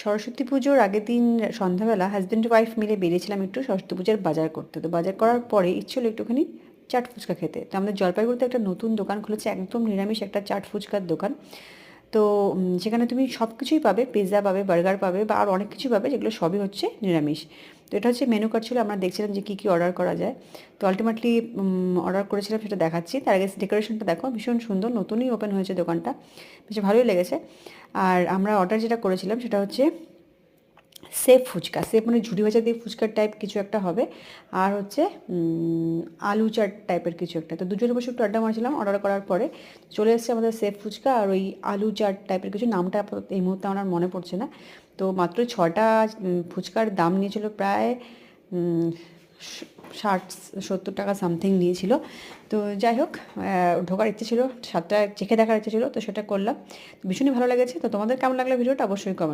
সরস্বতী পুজোর আগের দিন সন্ধ্যাবেলা হাজব্যান্ড ওয়াইফ মিলে বেরিয়েছিলাম একটু সরস্বতী পূজার বাজার করতে। তো বাজার করার পরে ইচ্ছে হলো একটুখানি চাট ফুচকা খেতে। তো আমাদের জলপাইগুড়িতে একটা নতুন দোকান খুলেছে, একদম নিরামিষ একটা চাট ফুচকার দোকান। তো সেখানে তুমি সব কিছুই পাবে, পিৎজা পাবে, বার্গার পাবে বা আর অনেক কিছু পাবে, যেগুলো সবই হচ্ছে নিরামিষ। তো এটা হচ্ছে মেনু কার্ড ছিল, আমরা দেখছিলাম যে কী কী অর্ডার করা যায়। তো আলটিমেটলি অর্ডার করেছিলাম, সেটা দেখাচ্ছি। তার আগে ডেকোরেশনটা দেখো, ভীষণ সুন্দর, নতুনই ওপেন হয়েছে দোকানটা, বেশ ভালোই লেগেছে। আর আমরা অর্ডার যেটা করেছিলাম সেটা হচ্ছে সেফ ফুচকা, সেফ মানে ঝুড়ি ভাজা দিয়ে ফুচকার টাইপ কিছু একটা হবে, আর হচ্ছে আলু চাট টাইপের কিছু একটা। তো দুজনে বসে একটু আড্ডা মারছিলাম অর্ডার করার পরে। চলে এসেছে আমাদের সেফ ফুচকা আর ওই আলু চাট টাইপের কিছু, নামটা আপাতত এই মুহূর্তে আমার আর মনে পড়ছে না। তো মাত্র 6টা ফুচকার দাম নিয়েছিল প্রায় 60-70 টাকা সামথিং নিয়েছিল। তো যাই হোক, ঢোকার ইচ্ছে ছিল, স্বাদটা চেখে দেখার ইচ্ছে ছিল, তো সেটা করলাম। ভীষণই ভালো লেগেছে। তো তোমাদের কেমন লাগলো ভিডিওটা অবশ্যই কমেন্ট